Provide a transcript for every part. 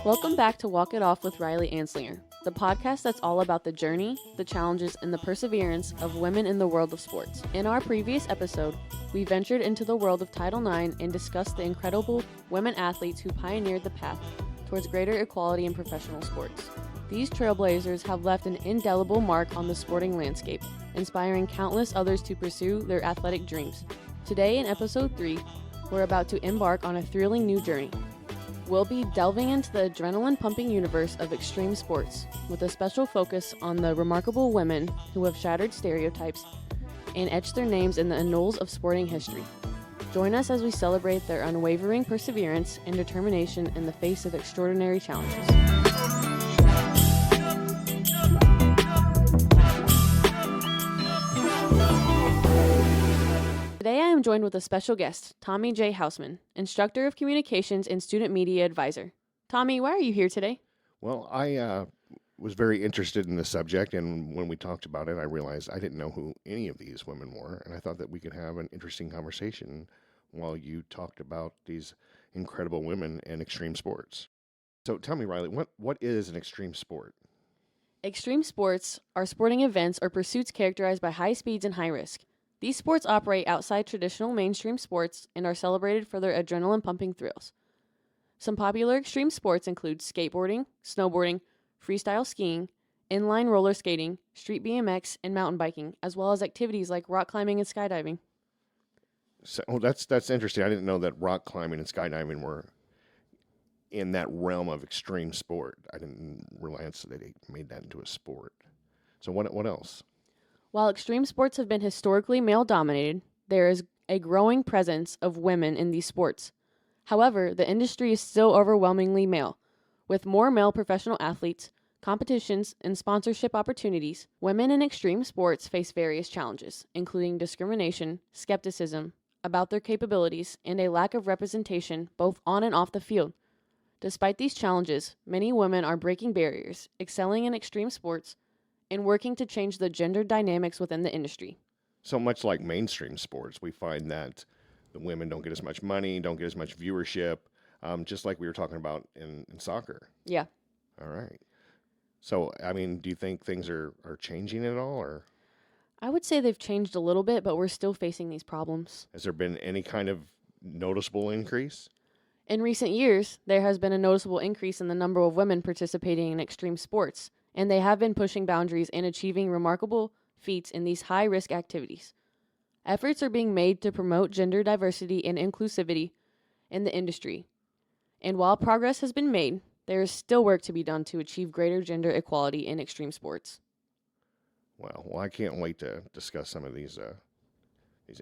Welcome back to Walk It Off with Riley Anslinger, the podcast that's all about the journey, the challenges, and the perseverance of women in the world of sports. In our previous episode, we ventured into the world of Title IX and discussed the incredible women athletes who pioneered the path towards greater equality in professional sports. These trailblazers have left an indelible mark on the sporting landscape, inspiring countless others to pursue their athletic dreams. Today in episode 3, we're about to embark on a thrilling new journey. We'll be delving into the adrenaline-pumping universe of extreme sports, with a special focus on the remarkable women who have shattered stereotypes and etched their names in the annals of sporting history. Join us as we celebrate their unwavering perseverance and determination in the face of extraordinary challenges. Today I am joined with a special guest, Tommy J. Hausman, Instructor of Communications and Student Media Advisor. Tommy, why are you here today? Well, I was very interested in the subject, and when we talked about it, I realized I didn't know who any of these women were, and I thought that we could have an interesting conversation while you talked about these incredible women in extreme sports. So tell me, Riley, what is an extreme sport? Extreme sports are sporting events or pursuits characterized by high speeds and high risk. These sports operate outside traditional mainstream sports and are celebrated for their adrenaline-pumping thrills. Some popular extreme sports include skateboarding, snowboarding, freestyle skiing, inline roller skating, street BMX, and mountain biking, as well as activities like rock climbing and skydiving. So that's interesting. I didn't know that rock climbing and skydiving were in that realm of extreme sport. I didn't realize that they made that into a sport. So what else? While extreme sports have been historically male-dominated, there is a growing presence of women in these sports. However, the industry is still overwhelmingly male. With more male professional athletes, competitions, and sponsorship opportunities, women in extreme sports face various challenges, including discrimination, skepticism about their capabilities, and a lack of representation both on and off the field. Despite these challenges, many women are breaking barriers, excelling in extreme sports, and working to change the gender dynamics within the industry. So much like mainstream sports, we find that the women don't get as much money, don't get as much viewership, just like we were talking about in soccer. Yeah. All right. So, I mean, do you think things are changing at all, or I would say they've changed a little bit, but we're still facing these problems. has there been any kind of noticeable increase? In recent years, there has been a noticeable increase in the number of women participating in extreme sports, and they have been pushing boundaries and achieving remarkable feats in these high-risk activities. Efforts are being made to promote gender diversity and inclusivity in the industry. And while progress has been made, there is still work to be done to achieve greater gender equality in extreme sports. Well, I can't wait to discuss some of these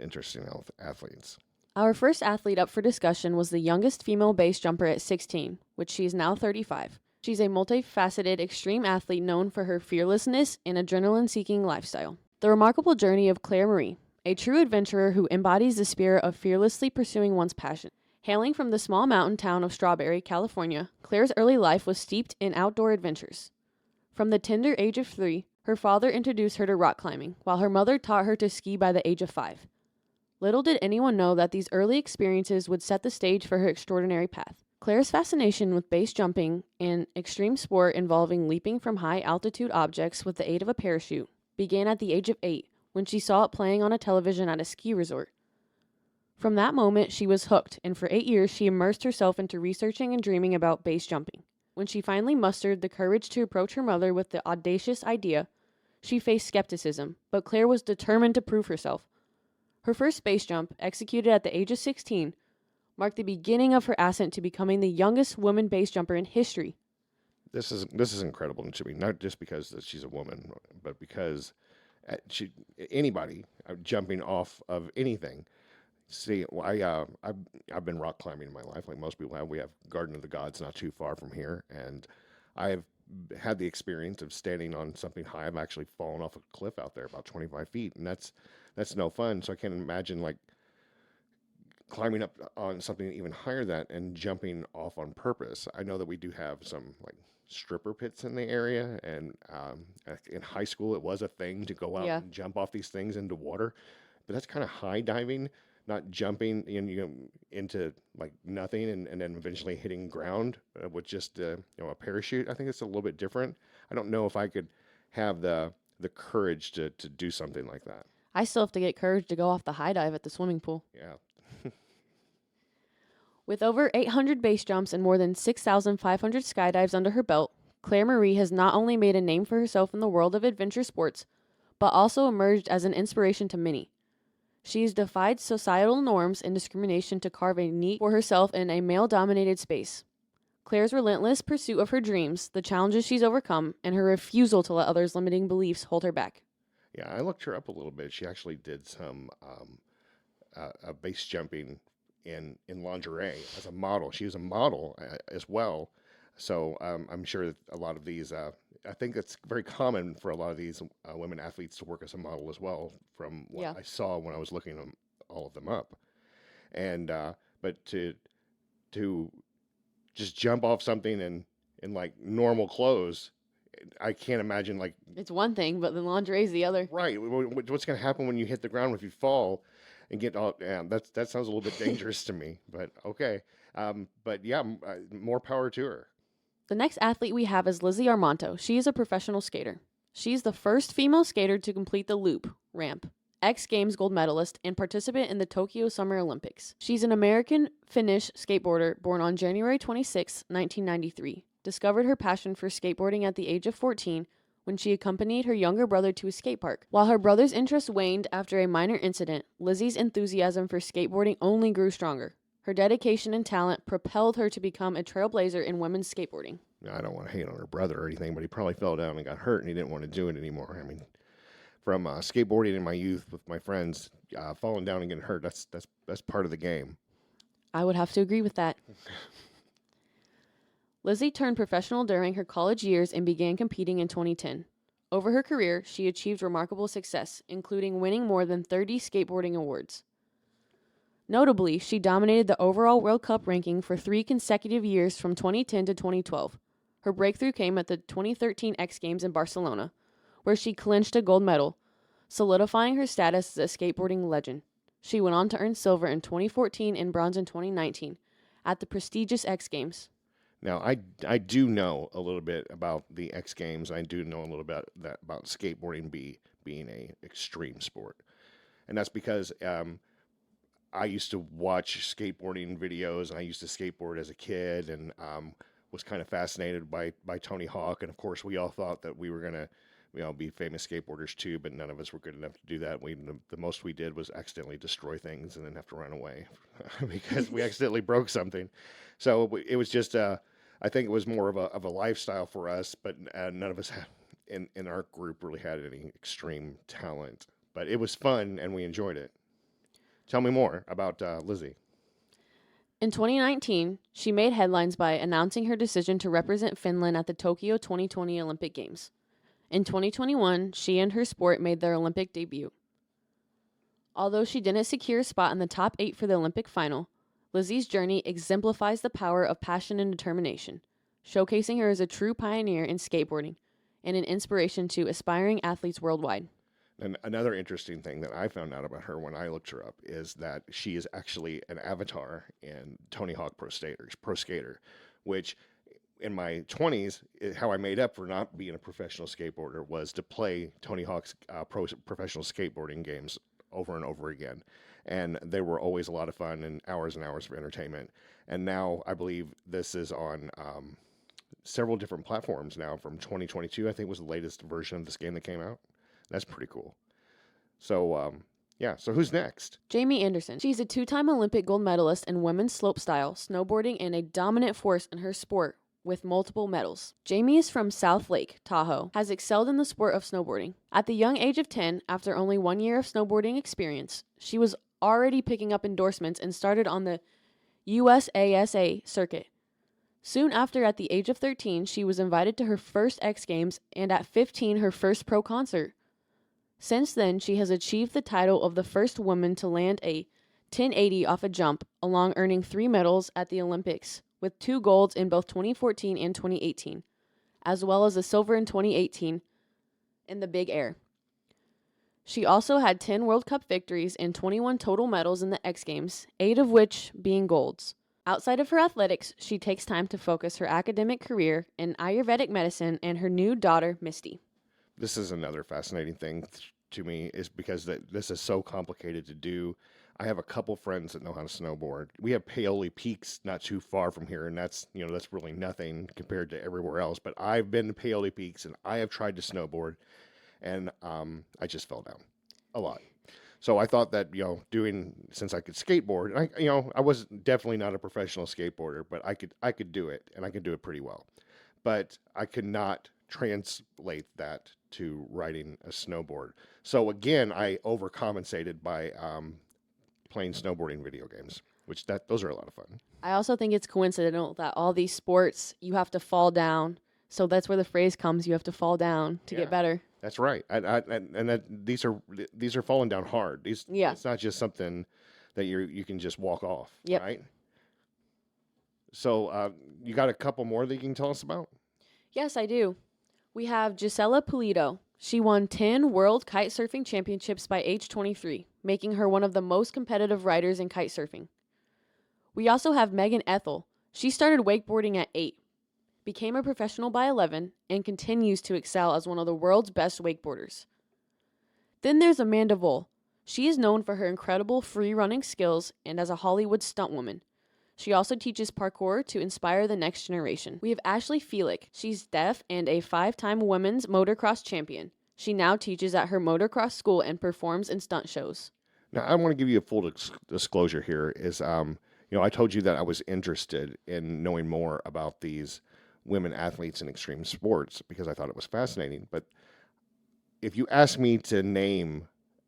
interesting athletes. Our first athlete up for discussion was the youngest female base jumper at 16, which she is now 35. She's a multifaceted extreme athlete known for her fearlessness and adrenaline-seeking lifestyle. The remarkable journey of Claire Marie, a true adventurer who embodies the spirit of fearlessly pursuing one's passion. Hailing from the small mountain town of Strawberry, California, Claire's early life was steeped in outdoor adventures. From the tender age of 3, her father introduced her to rock climbing, while her mother taught her to ski by the age of 5. Little did anyone know that these early experiences would set the stage for her extraordinary path. Claire's fascination with base jumping, an extreme sport involving leaping from high-altitude objects with the aid of a parachute, began at the age of 8 when she saw it playing on a television at a ski resort. From that moment, she was hooked, and for 8 years she immersed herself into researching and dreaming about base jumping. When she finally mustered the courage to approach her mother with the audacious idea, she faced skepticism, but Claire was determined to prove herself. Her first base jump, executed at the age of 16, marked the beginning of her ascent to becoming the youngest woman base jumper in history. This is incredible to me, not just because she's a woman, but because anybody jumping off of anything. See, I've been rock climbing in my life, like most people have. We have Garden of the Gods not too far from here, and I've had the experience of standing on something high. I've actually fallen off a cliff out there about 25 feet, and that's no fun. So I can't imagine like climbing up on something even higher than that and jumping off on purpose. I know that we do have some like stripper pits in the area, and in high school it was a thing to go out and jump off these things into water, but that's kind of high diving. not jumping into like nothing and then eventually hitting ground with just a parachute. I think it's a little bit different. I don't know if I could have the courage to do something like that. I still have to get courage to go off the high dive at the swimming pool. Yeah. With over 800 base jumps and more than 6,500 skydives under her belt, Claire Marie has not only made a name for herself in the world of adventure sports, but also emerged as an inspiration to many. She's defied societal norms and discrimination to carve a niche for herself in a male-dominated space. Claire's relentless pursuit of her dreams, the challenges she's overcome, and her refusal to let others' limiting beliefs hold her back. Yeah, I looked her up a little bit. She actually did some base jumping in lingerie as a model. She was a model as well. So I'm sure that a lot of these, I think it's very common for a lot of these women athletes to work as a model as well, from what I saw when I was looking all of them up. And but to just jump off something in like normal clothes, I can't imagine like It's one thing, but the lingerie is the other. right. What's going to happen when you hit the ground if you fall and get all? Yeah, that sounds a little bit dangerous to me. But okay. But yeah, more power to her. The next athlete we have is Lizzie Armanto. She is a professional skater. She's the first female skater to complete the loop, ramp, X Games gold medalist, and participant in the Tokyo Summer Olympics. She's an American-Finnish skateboarder born on January 26, 1993. Discovered her passion for skateboarding at the age of 14 when she accompanied her younger brother to a skate park. While her brother's interest waned after a minor incident, Lizzie's enthusiasm for skateboarding only grew stronger. Her dedication and talent propelled her to become a trailblazer in women's skateboarding. I don't want to hate on her brother or anything, but he probably fell down and got hurt, and he didn't want to do it anymore. I mean, from skateboarding in my youth with my friends, falling down and getting hurt, that's part of the game. I would have to agree with that. Lizzie turned professional during her college years and began competing in 2010. Over her career, she achieved remarkable success, including winning more than 30 skateboarding awards. Notably, she dominated the overall World Cup ranking for 3 consecutive years from 2010 to 2012. Her breakthrough came at the 2013 X Games in Barcelona, where she clinched a gold medal, solidifying her status as a skateboarding legend. She went on to earn silver in 2014 and bronze in 2019 at the prestigious X Games. Now, I do know a little bit about the X Games. I do know a little bit about skateboarding being a extreme sport, and that's because I used to watch skateboarding videos, and I used to skateboard as a kid, and was kind of fascinated by Tony Hawk. And of course, we all thought that we were gonna, be famous skateboarders too, but none of us were good enough to do that. The most we did was accidentally destroy things and then have to run away because we accidentally broke something. So it was just, I think it was more of a lifestyle for us, but none of us in our group really had any extreme talent. But it was fun, and we enjoyed it. Tell me more about Lizzie. In 2019, she made headlines by announcing her decision to represent Finland at the Tokyo 2020 Olympic Games. In 2021, she and her sport made their Olympic debut. Although she didn't secure a spot in the top 8 for the Olympic final, Lizzie's journey exemplifies the power of passion and determination, showcasing her as a true pioneer in skateboarding and an inspiration to aspiring athletes worldwide. And another interesting thing that I found out about her when I looked her up is that she is actually an avatar in Tony Hawk Pro Skater, which in my 20s, how I made up for not being a professional skateboarder was to play Tony Hawk's professional skateboarding games over and over again. And they were always a lot of fun and hours of entertainment. And now I believe this is on several different platforms now from 2022, I think was the latest version of this game that came out. That's pretty cool. So, so who's next? Jamie Anderson. She's a 2-time Olympic gold medalist in women's slopestyle, snowboarding, and a dominant force in her sport with multiple medals. Jamie is from South Lake, Tahoe, has excelled in the sport of snowboarding. At the young age of 10, after only 1 year of snowboarding experience, she was already picking up endorsements and started on the USASA circuit. Soon after, at the age of 13, she was invited to her first X Games, and at 15, her first pro concert. Since then, she has achieved the title of the first woman to land a 1080 off a jump, along earning 3 medals at the Olympics, with 2 golds in both 2014 and 2018, as well as a silver in 2018 in the big air. She also had 10 World Cup victories and 21 total medals in the X Games, 8 of which being golds. Outside of her athletics, she takes time to focus her academic career in Ayurvedic medicine and her new daughter, Misty. This is another fascinating thing to me, is because this is so complicated to do. I have a couple friends that know how to snowboard. We have Paoli Peaks not too far from here, and that's really nothing compared to everywhere else. But I've been to Paoli Peaks, and I have tried to snowboard, and I just fell down a lot. So I thought that, since I could skateboard, and I was definitely not a professional skateboarder, but I could do it, and I could do it pretty well. But I could not translate that to riding a snowboard. So again, I overcompensated by playing snowboarding video games, which those are a lot of fun. I also think it's coincidental that all these sports, you have to fall down. So that's where the phrase comes, you have to fall down to get better. That's right. And these are falling down hard. It's not just something that you can just walk off, right? So you got a couple more that you can tell us about? Yes, I do. We have Gisela Pulido. She won 10 World Kite Surfing Championships by age 23, making her one of the most competitive riders in kite surfing. We also have Megan Ethel. She started wakeboarding at 8, became a professional by 11, and continues to excel as one of the world's best wakeboarders. Then there's Amanda Vole. She is known for her incredible free running skills and as a Hollywood stuntwoman. She also teaches parkour to inspire the next generation. We have Ashley Feelick. She's deaf and a 5-time women's motocross champion. She now teaches at her motocross school and performs in stunt shows. Now, I want to give you a full disclosure here. I told you that I was interested in knowing more about these women athletes in extreme sports because I thought it was fascinating. But if you ask me to name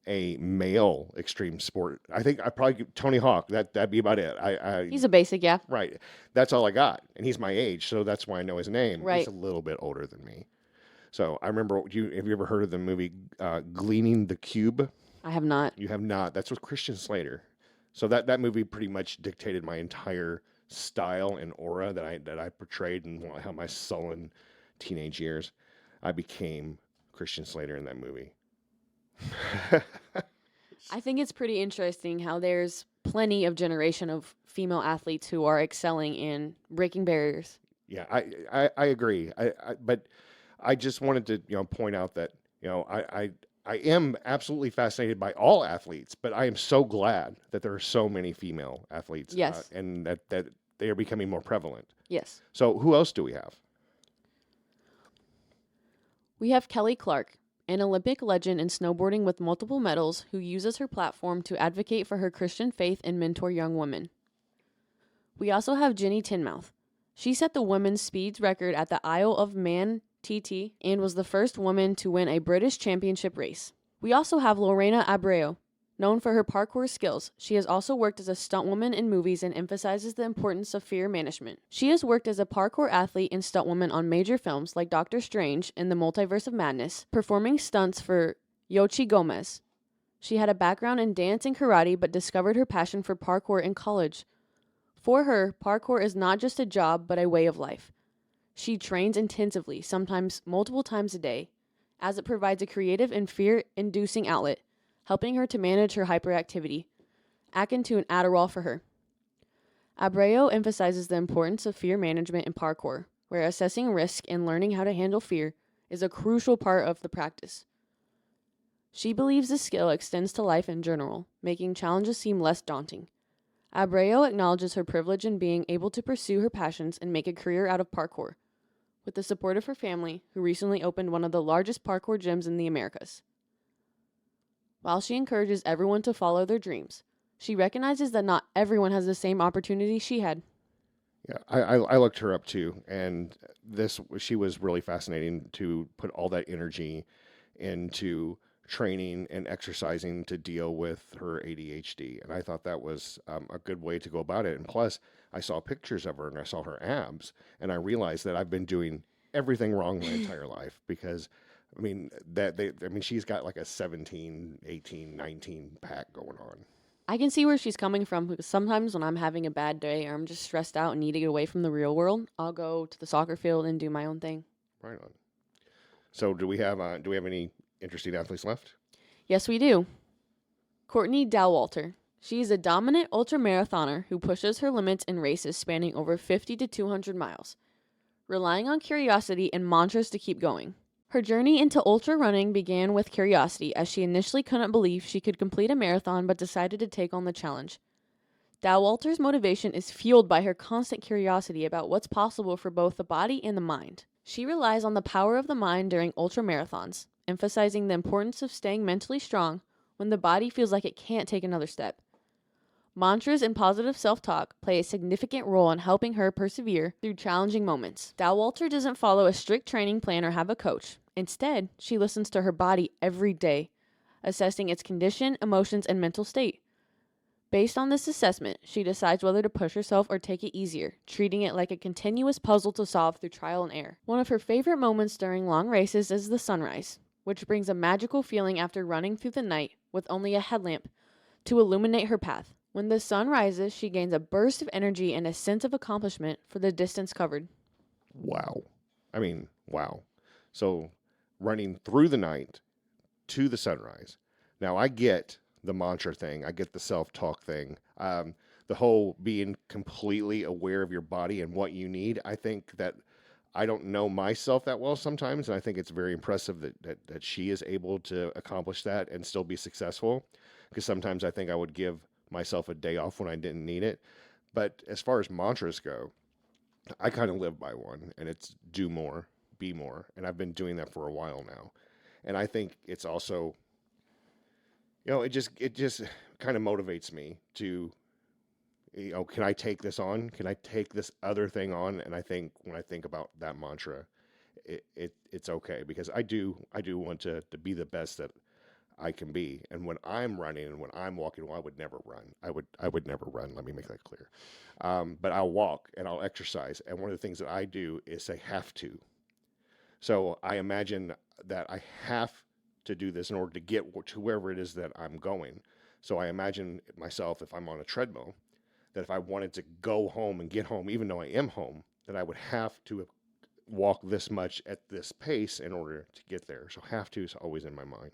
a male extreme sport, I think I probably Tony Hawk. That'd be about it. He's a basic, yeah. Right. That's all I got, and he's my age, so that's why I know his name. Right. He's a little bit older than me. So I remember. Have you ever heard of the movie Gleaning the Cube? I have not. You have not. That's with Christian Slater. So that movie pretty much dictated my entire style and aura that I portrayed in how my sullen teenage years. I became Christian Slater in that movie. I think it's pretty interesting how there's plenty of generation of female athletes who are excelling in breaking barriers. Yeah, I agree. But I just wanted to point out that I am absolutely fascinated by all athletes, but I am so glad that there are so many female athletes. Yes. And that they are becoming more prevalent. Yes. So who else do we have? We have Kelly Clark, an Olympic legend in snowboarding with multiple medals who uses her platform to advocate for her Christian faith and mentor young women. We also have Jenny Tinmouth. She set the women's speeds record at the Isle of Man TT and was the first woman to win a British championship race. We also have Lorena Abreu. Known for her parkour skills, she has also worked as a stuntwoman in movies and emphasizes the importance of fear management. She has worked as a parkour athlete and stuntwoman on major films like Doctor Strange and the Multiverse of Madness, performing stunts for Yoshi Gomez. She had a background in dance and karate but discovered her passion for parkour in college. For her, parkour is not just a job but a way of life. She trains intensively, sometimes multiple times a day, as it provides a creative and fear-inducing outlet, helping her to manage her hyperactivity, akin to an Adderall for her. Abreu emphasizes the importance of fear management in parkour, where assessing risk and learning how to handle fear is a crucial part of the practice. She believes this skill extends to life in general, making challenges seem less daunting. Abreu acknowledges her privilege in being able to pursue her passions and make a career out of parkour, with the support of her family, who recently opened one of the largest parkour gyms in the Americas. While she encourages everyone to follow their dreams, she recognizes that not everyone has the same opportunity she had. Yeah, I looked her up too, and she was really fascinating to put all that energy into training and exercising to deal with her ADHD, and I thought that was a good way to go about it. And plus, I saw pictures of her and I saw her abs, and I realized that I've been doing everything wrong my entire life because she's got like a 17, 18, 19 pack going on. I can see where she's coming from because sometimes when I'm having a bad day or I'm just stressed out and need to get away from the real world, I'll go to the soccer field and do my own thing. Right on. So do we have any interesting athletes left? Yes, we do. Courtney Dowalter. She is a dominant ultramarathoner who pushes her limits in races spanning over 50 to 200 miles, relying on curiosity and mantras to keep going. Her journey into ultra running began with curiosity, as she initially couldn't believe she could complete a marathon but decided to take on the challenge. Dowalter's motivation is fueled by her constant curiosity about what's possible for both the body and the mind. She relies on the power of the mind during ultra marathons, emphasizing the importance of staying mentally strong when the body feels like it can't take another step. Mantras and positive self-talk play a significant role in helping her persevere through challenging moments. Dowalter doesn't follow a strict training plan or have a coach. Instead, she listens to her body every day, assessing its condition, emotions, and mental state. Based on this assessment, she decides whether to push herself or take it easier, treating it like a continuous puzzle to solve through trial and error. One of her favorite moments during long races is the sunrise, which brings a magical feeling after running through the night with only a headlamp to illuminate her path. When the sun rises, she gains a burst of energy and a sense of accomplishment for the distance covered. Wow. I mean, wow. So running through the night to the sunrise. Now, I get the mantra thing. I get the self-talk thing. The whole being completely aware of your body and what you need. I think that I don't know myself that well sometimes, and I think it's very impressive that she is able to accomplish that and still be successful, because sometimes I think I would give myself a day off when I didn't need it. But as far as mantras go, I kind of live by one, and it's do more, be more, and I've been doing that for a while now. And I think it's also, it just kind of motivates me to, can I take this on? Can I take this other thing on? And I think when I think about that mantra, it's okay, because I do want to be the best that I can be. And when I'm running and when I'm walking, well, I would never run. I would never run. Let me make that clear. But I'll walk and I'll exercise. And one of the things that I do is say have to. So I imagine that I have to do this in order to get to wherever it is that I'm going. So I imagine myself, if I'm on a treadmill, that if I wanted to go home and get home, even though I am home, that I would have to walk this much at this pace in order to get there. So have to is always in my mind.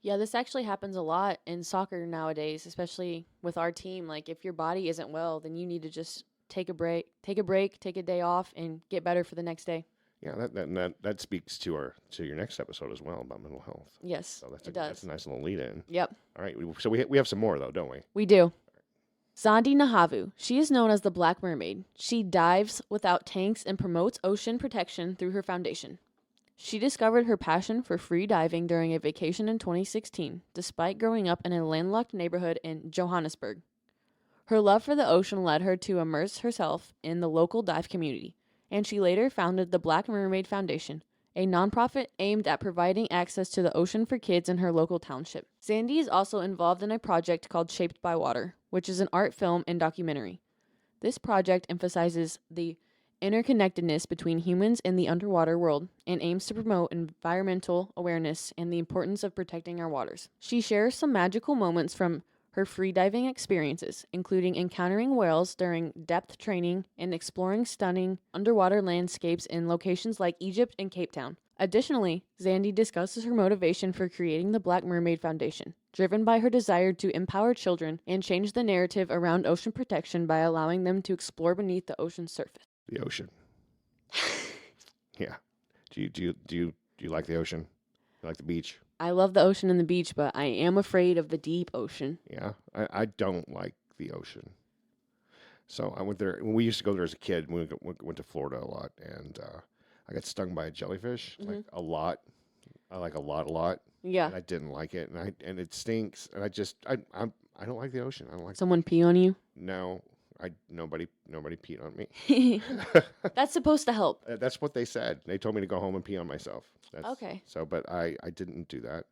Yeah, this actually happens a lot in soccer nowadays, especially with our team. Like, if your body isn't well, then you need to just take a break, take a day off, and get better for the next day. Yeah, that speaks to your next episode as well about mental health. Yes, so it does. That's a nice little lead in. Yep. All right, so we have some more though, don't we? We do. Zandi Nahavu. She is known as the Black Mermaid. She dives without tanks and promotes ocean protection through her foundation. She discovered her passion for free diving during a vacation in 2016, despite growing up in a landlocked neighborhood in Johannesburg. Her love for the ocean led her to immerse herself in the local dive community, and she later founded the Black Mermaid Foundation, a nonprofit aimed at providing access to the ocean for kids in her local township. Zandi is also involved in a project called Shaped by Water, which is an art film and documentary. This project emphasizes the interconnectedness between humans and the underwater world and aims to promote environmental awareness and the importance of protecting our waters. She shares some magical moments from her freediving experiences, including encountering whales during depth training and exploring stunning underwater landscapes in locations like Egypt and Cape Town. Additionally, Zandi discusses her motivation for creating the Black Mermaid Foundation, driven by her desire to empower children and change the narrative around ocean protection by allowing them to explore beneath the ocean's surface. The ocean. Yeah. Do you like the ocean? You like the beach? I love the ocean and the beach, but I am afraid of the deep ocean. Yeah. I don't like the ocean. So I went there when we used to go there as a kid. We went to Florida a lot, and I got stung by a jellyfish, like a lot. I like a lot. Yeah. And I didn't like it, and it stinks. And I don't like the ocean. I don't like. Someone pee on you? No. Nobody peed on me. That's supposed to help. That's what they said. They told me to go home and pee on myself. Okay. So, but I didn't do that.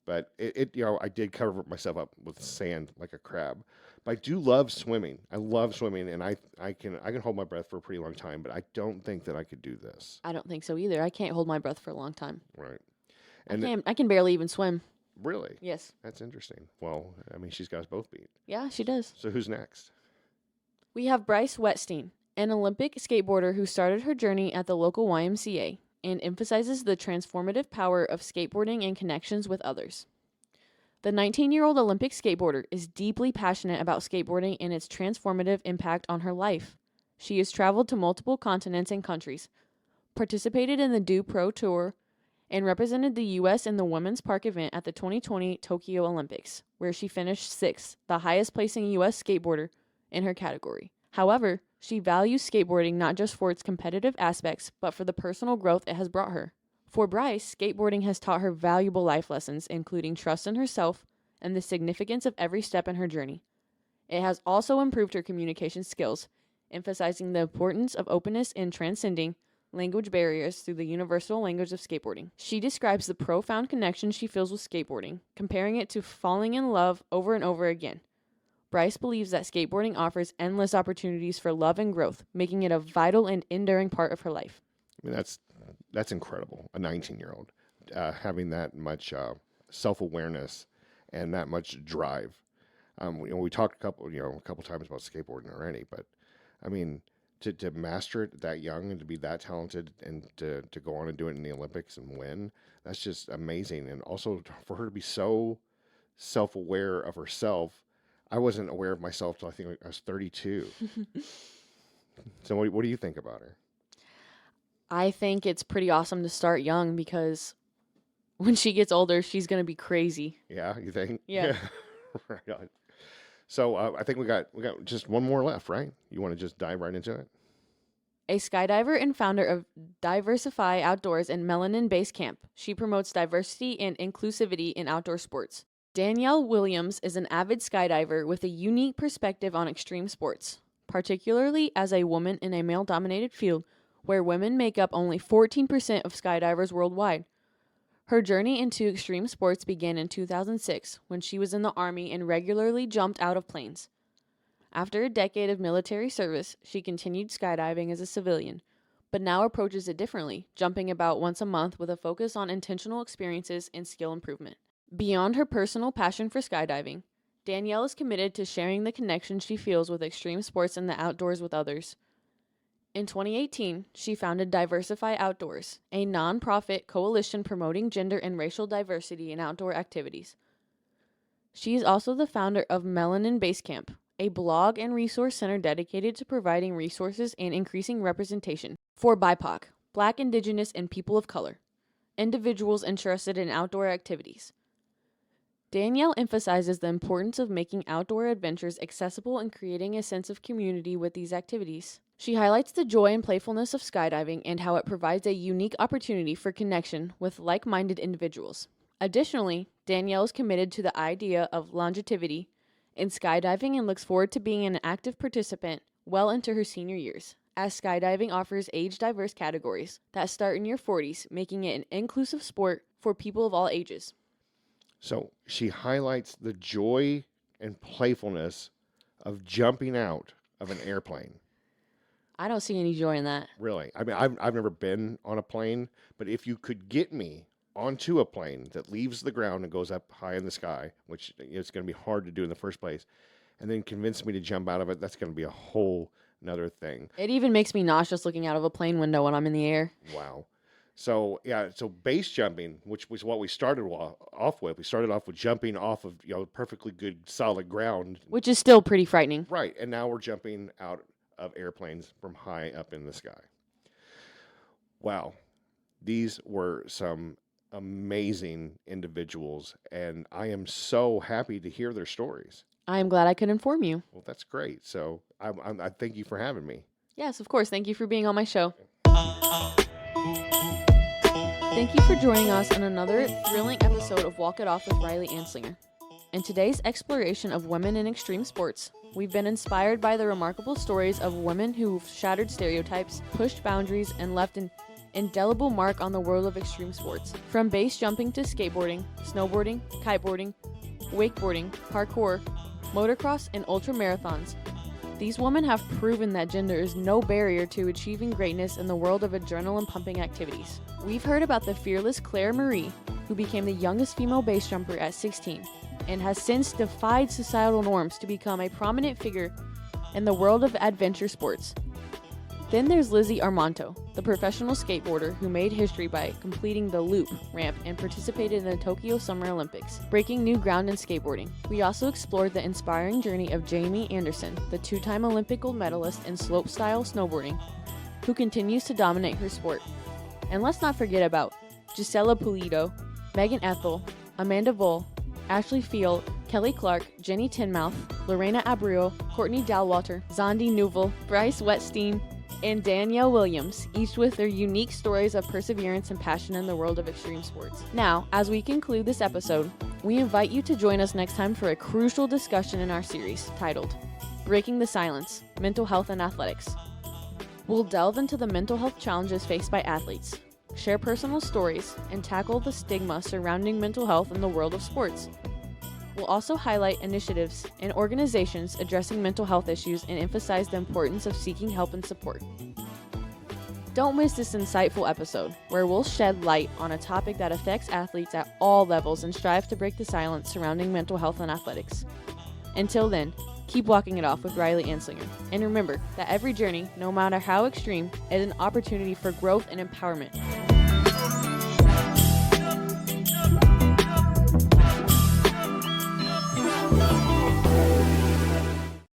But I did cover myself up with sand like a crab. But I do love swimming. I love swimming, and I can hold my breath for a pretty long time. But I don't think that I could do this. I don't think so either. I can't hold my breath for a long time. Right. And I can barely even swim. Really? Yes. That's interesting. Well, I mean, she's got us both beat. Yeah, she does. So who's next? We have Bryce Wetstein, an Olympic skateboarder who started her journey at the local YMCA and emphasizes the transformative power of skateboarding and connections with others. The 19-year-old Olympic skateboarder is deeply passionate about skateboarding and its transformative impact on her life. She has traveled to multiple continents and countries, participated in the Do Pro Tour, and represented the U.S. in the Women's Park event at the 2020 Tokyo Olympics, where she finished 6th, the highest placing U.S. skateboarder in her category. However, she values skateboarding not just for its competitive aspects, but for the personal growth it has brought her. For Bryce, skateboarding has taught her valuable life lessons, including trust in herself and the significance of every step in her journey. It has also improved her communication skills, emphasizing the importance of openness and transcending language barriers through the universal language of skateboarding. She describes the profound connection she feels with skateboarding, comparing it to falling in love over and over again. Bryce believes that skateboarding offers endless opportunities for love and growth, making it a vital and enduring part of her life. I mean, that's incredible. A 19-year-old having that much self-awareness and that much drive. We talked a couple times about skateboarding already, but I mean, to master it that young and to be that talented and to go on and do it in the Olympics and win, that's just amazing. And also for her to be so self-aware of herself. I wasn't aware of myself till I think I was 32. So what do you think about her? I think it's pretty awesome to start young because when she gets older, she's going to be crazy. Yeah, you think? Yeah. Right on. So I think we got just one more left, right? You want to just dive right into it? A skydiver and founder of Diversify Outdoors and Melanin Base Camp, she promotes diversity and inclusivity in outdoor sports. Danielle Williams is an avid skydiver with a unique perspective on extreme sports, particularly as a woman in a male-dominated field where women make up only 14% of skydivers worldwide. Her journey into extreme sports began in 2006 when she was in the Army and regularly jumped out of planes. After a decade of military service, she continued skydiving as a civilian, but now approaches it differently, jumping about once a month with a focus on intentional experiences and skill improvement. Beyond her personal passion for skydiving, Danielle is committed to sharing the connection she feels with extreme sports and the outdoors with others. In 2018, she founded Diversify Outdoors, a non-profit coalition promoting gender and racial diversity in outdoor activities. She is also the founder of Melanin Base Camp, a blog and resource center dedicated to providing resources and increasing representation for BIPOC, Black, Indigenous, and people of color, individuals interested in outdoor activities. Danielle emphasizes the importance of making outdoor adventures accessible and creating a sense of community with these activities. She highlights the joy and playfulness of skydiving and how it provides a unique opportunity for connection with like-minded individuals. Additionally, Danielle is committed to the idea of longevity in skydiving and looks forward to being an active participant well into her senior years, as skydiving offers age-diverse categories that start in your 40s, making it an inclusive sport for people of all ages. So she highlights the joy and playfulness of jumping out of an airplane. I don't see any joy in that. Really? I mean, I've never been on a plane, but if you could get me onto a plane that leaves the ground and goes up high in the sky, which it's going to be hard to do in the first place, and then convince me to jump out of it, that's going to be a whole nother thing. It even makes me nauseous looking out of a plane window when I'm in the air. Wow. So, yeah, so base jumping, which was what we started off with. We started off with jumping off of, perfectly good, solid ground. Which is still pretty frightening. Right, and now we're jumping out of airplanes from high up in the sky. Wow. These were some amazing individuals, and I am so happy to hear their stories. I am glad I could inform you. Well, that's great. So I thank you for having me. Yes, of course. Thank you for being on my show. Thank you for joining us on another thrilling episode of Walk It Off with Riley Anslinger. In today's exploration of women in extreme sports, we've been inspired by the remarkable stories of women who've shattered stereotypes, pushed boundaries, and left an indelible mark on the world of extreme sports. From base jumping to skateboarding, snowboarding, kiteboarding, wakeboarding, parkour, motocross, and ultra marathons, these women have proven that gender is no barrier to achieving greatness in the world of adrenaline-pumping activities. We've heard about the fearless Claire Marie, who became the youngest female base jumper at 16, and has since defied societal norms to become a prominent figure in the world of adventure sports. Then there's Lizzie Armanto, the professional skateboarder who made history by completing the loop ramp and participated in the Tokyo Summer Olympics, breaking new ground in skateboarding. We also explored the inspiring journey of Jamie Anderson, the two-time Olympic gold medalist in slopestyle snowboarding, who continues to dominate her sport. And let's not forget about Gisela Pulido, Megan Ethel, Amanda Bull, Ashley Field, Kelly Clark, Jenny Tinmouth, Lorena Abreu, Courtney Dalwater, Zondi Newell, Bryce Wetstein, and Danielle Williams, each with their unique stories of perseverance and passion in the world of extreme sports. Now, as we conclude this episode, we invite you to join us next time for a crucial discussion in our series titled Breaking the Silence, Mental Health and Athletics. We'll delve into the mental health challenges faced by athletes, share personal stories, and tackle the stigma surrounding mental health in the world of sports. We'll also highlight initiatives and organizations addressing mental health issues and emphasize the importance of seeking help and support. Don't miss this insightful episode, where we'll shed light on a topic that affects athletes at all levels and strive to break the silence surrounding mental health and athletics. Until then, keep walking it off with Riley Anslinger. And remember that every journey, no matter how extreme, is an opportunity for growth and empowerment.